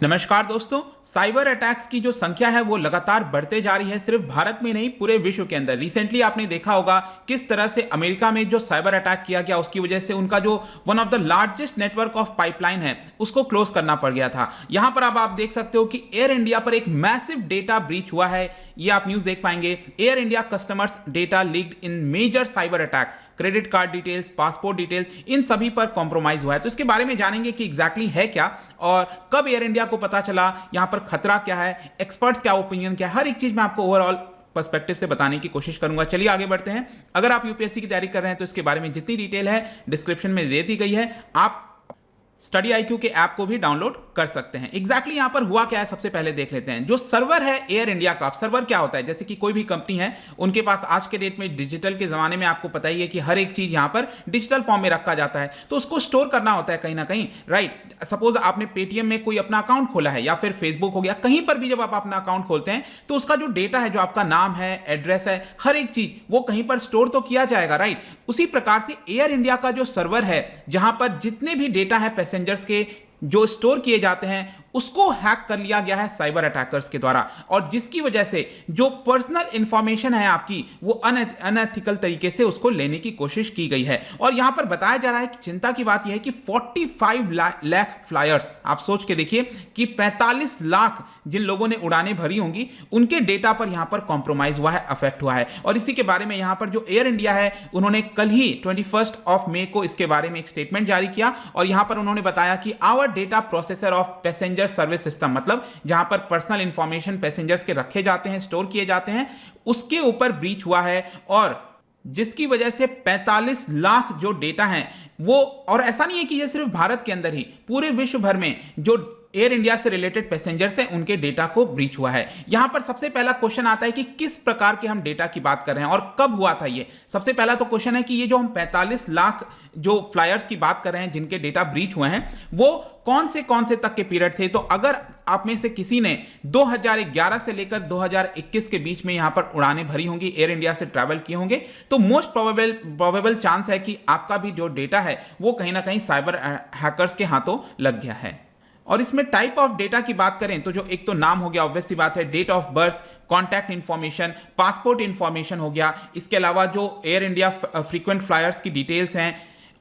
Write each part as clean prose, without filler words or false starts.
नमस्कार दोस्तों। Cyber attacks की जो संख्या है वो लगातार बढ़ते जा रही है, सिर्फ भारत में नहीं पूरे विश्व के अंदर। रिसेंटली आपने देखा होगा किस तरह से अमेरिका में जो साइबर अटैक किया गया, उसकी वजह से उनका जो one of the largest network of pipeline है उसको क्लोज करना पड़ गया था। यहां पर अब आप देख सकते हो कि एयर इंडिया पर एक मैसिव डेटा ब्रीच हुआ है। ये आप न्यूज देख पाएंगे, Air India customers data leaked in major cyber attack, credit card details, passport details, इन सभी पर कॉम्प्रोमाइज हुआ है। तो इसके बारे में जानेंगे कि एग्जैक्टली है क्या और कब एयर इंडिया को पता चला, यहां पर खतरा क्या है, एक्सपर्ट्स क्या ओपिनियन क्या है, हर एक चीज मैं आपको ओवरऑल पर्सपेक्टिव से बताने की कोशिश करूंगा। चलिए आगे बढ़ते हैं। अगर आप यूपीएससी की तैयारी कर रहे हैं तो इसके बारे में जितनी डिटेल है डिस्क्रिप्शन में दे दी गई है। आप स्टडी आईक्यू के ऐप को भी डाउनलोड कर सकते हैं। एग्जैक्टली यहां पर हुआ क्या है सबसे पहले देख लेते हैं। जो सर्वर है एयर इंडिया का, सर्वर क्या होता है, जैसे कि कोई भी कंपनी है उनके पास आज के डेट में डिजिटल के जमाने में आपको पता ही है कि हर एक चीज यहां पर डिजिटल फॉर्म में रखा जाता है, तो उसको स्टोर करना होता है कहीं ना कहीं, राइट। सपोज आपने पेटीएम में कोई अपना अकाउंट खोला है या फिर फेसबुक हो गया, कहीं पर भी जब आप अपना अकाउंट खोलते हैं तो उसका जो डेटा है, जो आपका नाम है, एड्रेस है, हर एक चीज वो कहीं पर स्टोर तो किया जाएगा, राइट। उसी प्रकार से एयर इंडिया का जो सर्वर है, जहां पर जितने भी डेटा है पैसेंजर्स के जो स्टोर किए जाते हैं, उसको हैक कर लिया गया है साइबर अटैकर्स के द्वारा, और जिसकी वजह से जो पर्सनल इंफॉर्मेशन है आपकी वो अनएथिकल तरीके से उसको लेने की कोशिश की गई है। और यहां पर बताया जा रहा है कि चिंता की बात यह है कि 45 लाख फ्लायर्स, आप सोच के देखिए कि 45 लाख जिन लोगों ने उड़ानें भरी होंगी उनके डेटा पर यहां पर कॉम्प्रोमाइज हुआ है, अफेक्ट हुआ है। और इसी के बारे में यहां पर जो एयर इंडिया है उन्होंने कल ही 21 मई को इसके बारे में एक स्टेटमेंट जारी किया, और यहां पर उन्होंने बताया कि our data processor of passenger service system, मतलब जहां पर पर्सनल इंफॉर्मेशन पैसेंजर्स के रखे जाते हैं, स्टोर किए जाते हैं, उसके ऊपर ब्रीच हुआ है, और जिसकी वजह से 45 लाख जो डेटा है वो, और ऐसा नहीं है कि ये सिर्फ भारत के अंदर ही, पूरे विश्व भर में जो एयर इंडिया से रिलेटेड पैसेंजर्स हैं उनके डेटा को ब्रीच हुआ है। यहां पर सबसे पहला क्वेश्चन आता है कि किस प्रकार के हम डेटा की बात कर रहे हैं और कब हुआ था ये। सबसे पहला तो क्वेश्चन है कि ये जो हम 45 लाख जो फ्लायर्स की बात कर रहे हैं जिनके डेटा ब्रीच हुए हैं वो कौन से तक के पीरियड थे। तो अगर आप में से किसी ने 2011 से लेकर 2021 के बीच में यहां पर उड़ानें भरी होंगी, एयर इंडिया से ट्रैवल किए होंगे, तो मोस्ट प्रोबेबल चांस है कि आपका भी जो डेटा है वो कहीं ना कहीं साइबर हैकर्स के हाथों लग गया है। और इसमें टाइप ऑफ डेटा की बात करें तो जो एक तो नाम हो गया, ऑब्वियस सी बात है, date of birth, contact information, passport information हो गया, इसके अलावा जो एयर इंडिया फ्रीक्वेंट फ्लायर्स की डिटेल्स हैं,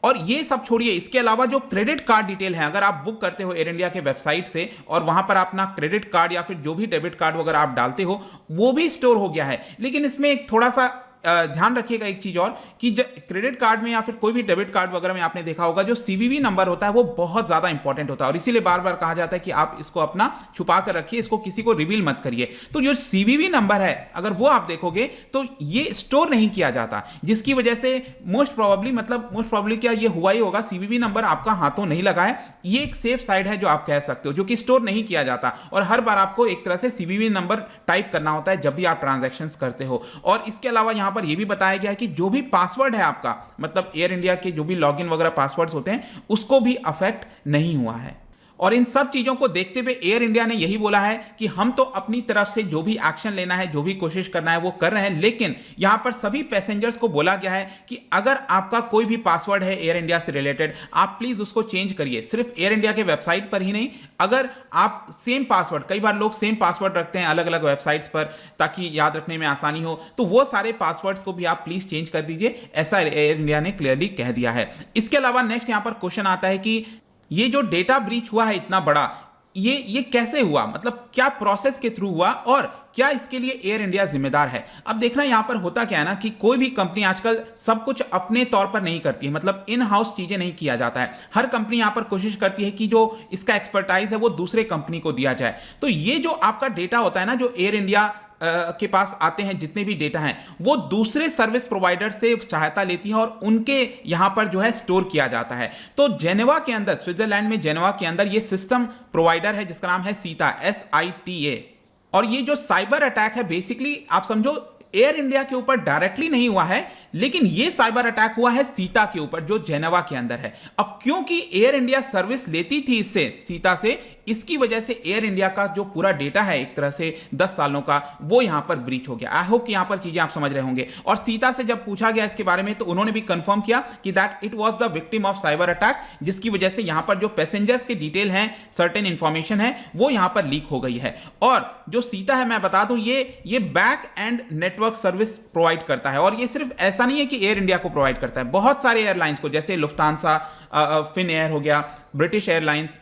और ये सब छोड़िए, इसके अलावा जो क्रेडिट कार्ड डिटेल है, अगर आप बुक करते हो एयर इंडिया के वेबसाइट से और वहां पर अपना क्रेडिट कार्ड या फिर जो भी डेबिट कार्ड वगैरह आप डालते हो वो भी स्टोर हो गया है। लेकिन इसमें एक थोड़ा सा ध्यान रखिएगा एक चीज और, कि क्रेडिट कार्ड में या फिर कोई भी डेबिट कार्ड वगैरह में आपने देखा होगा जो सीवीवी नंबर होता है वो बहुत ज्यादा इंपॉर्टेंट होता है, और इसीलिए बार बार कहा जाता है कि आप इसको अपना छुपा कर रखिए, इसको किसी को रिवील मत करिए। तो जो सीवीवी नंबर है अगर वो आप देखोगे तो ये स्टोर नहीं किया जाता, जिसकी वजह से मोस्ट प्रोबेबली क्या ये हुआ ही होगा, सीवीवी नंबर आपका हाथों नहीं लगा है। ये एक सेफ साइड है जो आप कह सकते हो, जो कि स्टोर नहीं किया जाता, और हर बार आपको एक तरह से सीवीवी नंबर टाइप करना होता है जब भी आप ट्रांजैक्शन करते हो। और इसके अलावा यहां पर यह भी बताया गया है कि जो भी पासवर्ड है आपका, मतलब एयर इंडिया के जो भी लॉगिन वगैरह पासवर्ड्स होते हैं, उसको भी अफेक्ट नहीं हुआ है। और इन सब चीजों को देखते हुए एयर इंडिया ने यही बोला है कि हम तो अपनी तरफ से जो भी एक्शन लेना है, जो भी कोशिश करना है वो कर रहे हैं, लेकिन यहां पर सभी पैसेंजर्स को बोला गया है कि अगर आपका कोई भी पासवर्ड है एयर इंडिया से रिलेटेड, आप प्लीज उसको चेंज करिए। सिर्फ एयर इंडिया के वेबसाइट पर ही नहीं, अगर आप सेम पासवर्ड, कई बार लोग सेम पासवर्ड रखते हैं अलग अलग वेबसाइट्स पर ताकि याद रखने में आसानी हो, तो वो सारे पासवर्ड्स को भी आप प्लीज चेंज कर दीजिए, ऐसा एयर इंडिया ने क्लियरली कह दिया है। इसके अलावा नेक्स्ट यहां पर क्वेश्चन आता है कि ये जो डेटा ब्रीच हुआ है इतना बड़ा, ये कैसे हुआ, मतलब क्या प्रोसेस के थ्रू हुआ और क्या इसके लिए एयर इंडिया जिम्मेदार है। अब देखना यहां पर होता क्या है ना, कि कोई भी कंपनी आजकल सब कुछ अपने तौर पर नहीं करती है, मतलब इन हाउस चीजें नहीं किया जाता है। हर कंपनी यहां पर कोशिश करती है कि जो इसका एक्सपर्टाइज है वो दूसरे कंपनी को दिया जाए। तो ये जो आपका डेटा होता है ना, जो एयर इंडिया के पास आते हैं, जितने भी डेटा हैं वो दूसरे सर्विस प्रोवाइडर से सहायता लेती है और उनके यहां पर जो है स्टोर किया जाता है। तो जेनेवा के अंदर, स्विट्जरलैंड में जेनेवा के अंदर ये सिस्टम प्रोवाइडर है जिसका नाम है सीटा, SITA। और ये जो साइबर अटैक है बेसिकली आप समझो एयर इंडिया के ऊपर डायरेक्टली नहीं हुआ है, लेकिन यह साइबर अटैक हुआ है सीता के ऊपर जो जेनेवा के अंदर है। अब क्योंकि एयर इंडिया सर्विस लेती थी इससे, सीता से, इसकी वजह से एयर इंडिया का जो पूरा डेटा है एक तरह से 10 सालों का, वो यहां पर ब्रीच हो गया। आई होप कि यहां पर चीजें आप समझ रहे होंगे। और सीता से जब पूछा गया इसके बारे में तो उन्होंने भी कंफर्म किया कि that it was the victim of cyber attack, जिसकी वजह से यहां पर जो पैसेंजर्स के डिटेल हैं, सर्टेन इंफॉर्मेशन है, वो यहां पर लीक हो गई है। और जो सीता है मैं बता दूं ये back and network service provide करता है। और ये सिर्फ ऐसा नहीं है कि एयर इंडिया को प्रोवाइड करता है, बहुत सारे एयरलाइंस को, जैसे लुफ्तांसा, फिन एयर हो गया, British airlines,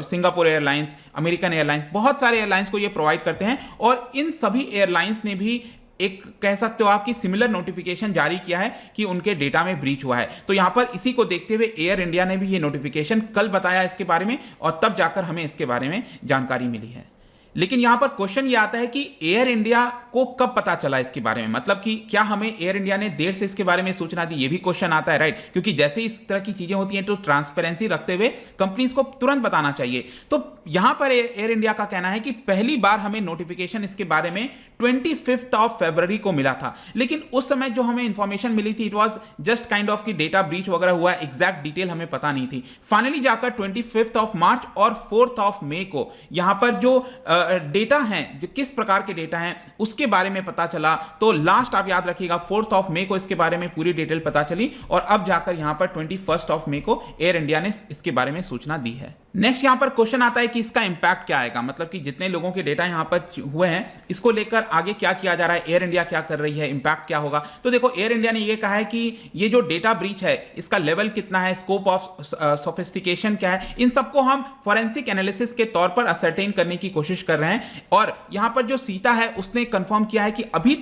Singapore airlines, American airlines, बहुत सारे एयरलाइंस को ये प्रोवाइड करते हैं। और इन सभी एयरलाइंस ने भी एक कह सकते हो आपकी सिमिलर नोटिफिकेशन जारी किया है कि उनके डेटा में ब्रीच हुआ है। तो यहां पर इसी को देखते हुए एयर इंडिया ने भी ये नोटिफिकेशन कल बताया इसके बारे में, और तब जाकर हमें इसके बारे में जानकारी मिली है। लेकिन यहां पर क्वेश्चन ये आता है कि एयर इंडिया को कब पता चला इसके बारे में, मतलब कि क्या हमें एयर इंडिया ने देर से इसके बारे में सूचना दी, ये भी क्वेश्चन आता है, राइट? क्योंकि जैसे इस तरह की चीजें होती हैं तो ट्रांसपेरेंसी रखते हुए कंपनीज को तुरंत बताना चाहिए। तो यहां पर एयर इंडिया का कहना है कि पहली बार हमें नोटिफिकेशन इसके बारे में 25 फरवरी को मिला था, लेकिन उस समय जो हमें इंफॉर्मेशन मिली थी it was just kind of कि डेटा ब्रीच वगैरह हुआ, एग्जैक्ट डिटेल हमें पता नहीं थी। फाइनली जाकर 25 मार्च और 4 मई को यहां पर जो डेटा हैं, जो किस प्रकार के डेटा हैं उसके बारे में पता चला। तो लास्ट आप याद रखिएगा 4 मई को इसके बारे में पूरी डिटेल पता चली, और अब जाकर यहां पर 21 मई को एयर इंडिया ने इसके बारे में सूचना दी है। नेक्स्ट यहां पर क्वेश्चन आता है कि इसका इंपैक्ट क्या आएगा, मतलब कि जितने लोगों के डेटा यहां पर हुए हैं इसको लेकर आगे क्या किया जा रहा है, एयर इंडिया क्या कर रही है, इंपैक्ट क्या होगा। तो देखो एयर इंडिया ने यह कहा है कि ये जो डेटा ब्रीच है इसका लेवल कितना है, स्कोप ऑफ सोफिस्टिकेशन क्या है, इन सबको हम फॉरेंसिक एनालिसिस के तौर पर असरटेन करने की कोशिश कर रहे हैं। और यहां पर जो सीता है उसने कंफर्म किया है कि अभी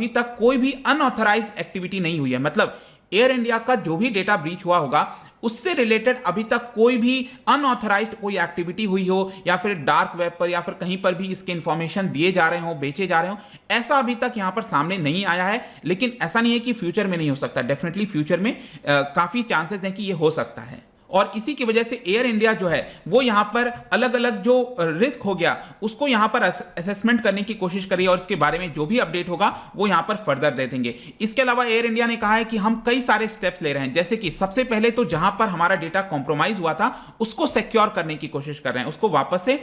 तक कोई भी अनऑथराइज्ड एक्टिविटी नहीं हुई है, मतलब एयर इंडिया का जो भी डेटा ब्रीच हुआ होगा उससे रिलेटेड अभी तक कोई भी अनऑथराइज्ड कोई एक्टिविटी हुई हो, या फिर डार्क वेब पर या फिर कहीं पर भी इसके इंफॉर्मेशन दिए जा रहे हो, बेचे जा रहे हो, ऐसा अभी तक यहां पर सामने नहीं आया है। लेकिन ऐसा नहीं है कि फ्यूचर में नहीं हो सकता, डेफिनेटली फ्यूचर में काफी चांसेस हैं कि यह हो सकता है। और इसी की वजह से एयर इंडिया जो है वो यहां पर अलग अलग जो रिस्क हो गया उसको यहां पर असेसमेंट करने की कोशिश करी, और इसके बारे में जो भी अपडेट होगा वो यहां पर फर्दर दे देंगे। इसके अलावा एयर इंडिया ने कहा है कि हम कई सारे स्टेप्स ले रहे हैं, जैसे कि सबसे पहले तो जहां पर हमारा डेटा कॉम्प्रोमाइज हुआ था उसको सिक्योर करने की कोशिश कर रहे हैं, उसको वापस से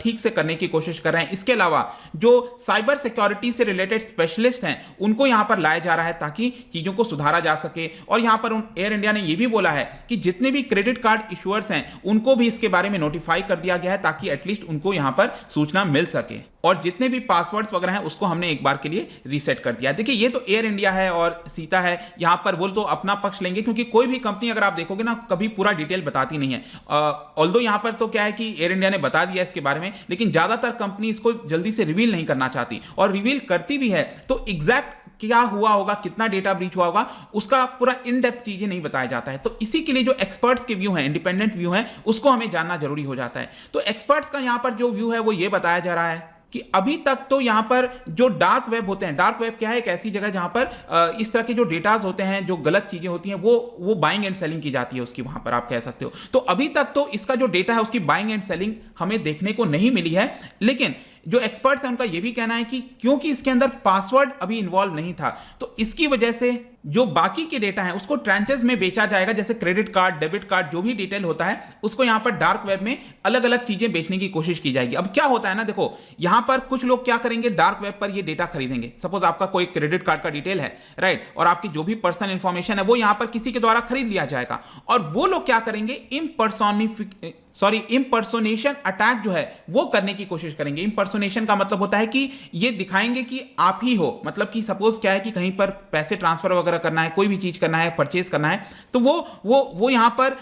ठीक से करने की कोशिश कर रहे हैं। इसके अलावा जो साइबर सिक्योरिटी से रिलेटेड स्पेशलिस्ट हैं उनको यहां पर लाया जा रहा है ताकि चीजों को सुधारा जा सके। और यहां पर एयर इंडिया ने यह भी बोला है कि जितने भी क्रेडिट कार्ड इशुअर्स हैं उनको भी इसके बारे में नोटिफाई कर दिया गया है ताकि एटलीस्ट उनको यहां पर सूचना मिल सके। और जितने भी पासवर्ड्स वगैरह हैं उसको हमने एक बार के लिए रीसेट कर दिया। देखिए ये तो एयर इंडिया है और सीता है, यहां पर वो तो अपना पक्ष लेंगे क्योंकि कोई भी कंपनी अगर आप देखोगे ना कभी पूरा डिटेल बताती नहीं है। ऑल्दो यहां पर तो क्या है कि एयर इंडिया ने बता दिया इसके बारे में, लेकिन ज्यादातर कंपनी इसको जल्दी से रिवील नहीं करना चाहती, और रिवील करती भी है तो एग्जैक्ट क्या हुआ होगा, कितना डेटा ब्रीच हुआ होगा, उसका पूरा इन डेप्थ चीजें नहीं बताया जाता है। तो इसी के लिए जो एक्सपर्ट्स के व्यू हैं, इंडिपेंडेंट व्यू हैं, उसको हमें जानना जरूरी हो जाता है। तो एक्सपर्ट्स का यहां पर जो व्यू है वो ये बताया जा रहा है कि अभी तक तो यहां पर जो डार्क वेब होते हैं, डार्क वेब क्या है, एक ऐसी जगह जहां पर इस तरह के जो डेटाज होते हैं, जो गलत चीजें होती हैं, वो बाइंग एंड सेलिंग की जाती है उसकी, वहां पर आप कह सकते हो। तो अभी तक तो इसका जो डेटा है उसकी बाइंग एंड सेलिंग हमें देखने को नहीं मिली है। लेकिन जो एक्सपर्ट्स हैं उनका यह भी कहना है कि क्योंकि इसके अंदर पासवर्ड अभी इन्वॉल्व नहीं था तो इसकी वजह से जो बाकी के डेटा है उसको ट्रांचेस में बेचा जाएगा, जैसे क्रेडिट कार्ड, डेबिट कार्ड, जो भी डिटेल होता है उसको यहां पर डार्क वेब में अलग अलग चीजें बेचने की कोशिश की जाएगी। अब क्या होता है ना, देखो यहां पर कुछ लोग क्या करेंगे, डार्क वेब पर ये डेटा खरीदेंगे। सपोज आपका कोई क्रेडिट कार्ड का डिटेल है, राइट, और आपकी जो भी पर्सनल इंफॉर्मेशन है वो यहां पर किसी के द्वारा खरीद लिया जाएगा, और वो लोग क्या करेंगे, इम्पर्सोनेशन अटैक जो है वो करने की कोशिश करेंगे। इम्पर्सोनेशन का मतलब होता है कि ये दिखाएंगे कि आप ही हो, मतलब कि सपोज क्या है कि कहीं पर पैसे ट्रांसफर वगैरह करना है, कोई भी चीज करना है, परचेज करना है, तो वो यहां पर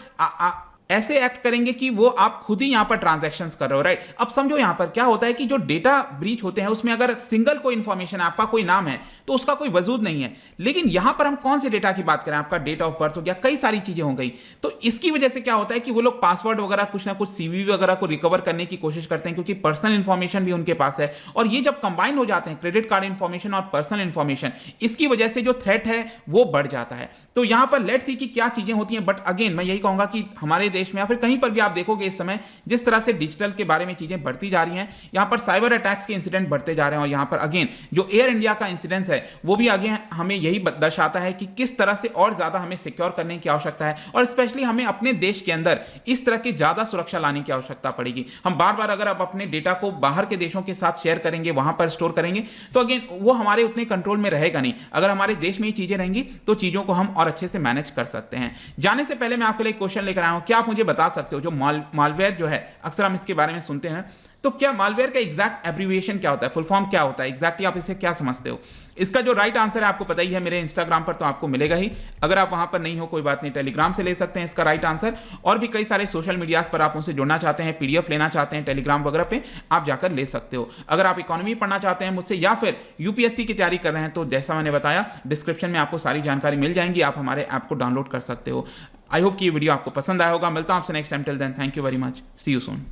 ऐसे एक्ट करेंगे कि वो आप खुद ही यहां पर ट्रांजैक्शंस कर रहे हो, राइट। अब समझो यहां पर क्या होता है कि जो डेटा ब्रीच होते हैं उसमें अगर सिंगल कोई इंफॉर्मेशन है, आपका कोई नाम है, तो उसका कोई वजूद नहीं है। लेकिन यहां पर हम कौन से डेटा की बात करें, आपका डेट ऑफ बर्थ हो गया, कई सारी चीजें हो गई, तो इसकी वजह से क्या होता है कि वो लोग पासवर्ड वगैरह कुछ ना कुछ सीवीवी वगैरह को रिकवर करने की कोशिश करते हैं, क्योंकि पर्सनल इंफॉर्मेशन भी उनके पास है। और ये जब कंबाइन हो जाते हैं, क्रेडिट कार्ड इंफॉर्मेशन और पर्सनल इंफॉर्मेशन, इसकी वजह से जो थ्रेट है वो बढ़ जाता है। तो यहां पर लेट्स सी कि क्या चीजें होती हैं। बट अगेन मैं यही कहूंगा कि हमारे देश देश में या फिर कहीं पर भी आप देखोगे इस समय जिस तरह से डिजिटल के बारे में चीजें बढ़ती जा रही हैं, यहां पर साइबर अटैक्स के इंसिडेंट बढ़ते जा रहे हैं। और यहां पर अगेन जो एयर इंडिया का इंसिडेंस है वो भी आगे हमें यही दर्शाता है कि किस तरह से और ज्यादा हमें सिक्योर करने की आवश्यकता है, और स्पेशली हमें अपने देश के अंदर इस तरह की ज्यादा सुरक्षा लाने की आवश्यकता पड़ेगी। हम बार बार अगर आप अपने डेटा को बाहर के देशों के साथ शेयर करेंगे, वहां पर स्टोर करेंगे, तो अगेन वो हमारे उतने कंट्रोल में रहेगा नहीं। अगर हमारे देश में ही चीजें रहेंगी तो चीजों को हम और अच्छे से मैनेज कर सकते हैं। जाने से पहले मैं आपके लिए क्वेश्चन लेकर आया हूं, क्या आप मुझे बता सकते हो जो मालवेयर जो है, अक्सर हम इसके बारे में सुनते हैं, तो क्या मालवेयर का एग्जैक्ट एब्रीविएशन क्या होता है, फुल फॉर्म क्या होता है, एग्जैक्टली आप इसे क्या समझते हो? इसका जो राइट आंसर है आपको पता ही है, मेरे इंस्टाग्राम पर तो आपको मिलेगा ही। अगर आप वहां पर नहीं हो कोई बात नहीं, टेलीग्राम से ले सकते हैं इसका राइट आंसर। और भी कई सारे सोशल मीडियाज पर आप उनसे जुड़ना चाहते हैं, पीडीएफ लेना चाहते हैं टेलीग्राम वगैरह पे, आप जाकर ले सकते हो। अगर आप इकोनॉमी पढ़ना चाहते हैं मुझसे या फिर यूपीएससी की तैयारी कर रहे हैं, तो जैसा मैंने बताया डिस्क्रिप्शन में आपको सारी जानकारी मिल जाएंगी, आप हमारे ऐप को डाउनलोड कर सकते हो। आई होप कि ये वीडियो आपको पसंद आया होगा। मिलता हूं आपसे next time, till then thank you very much, see you soon.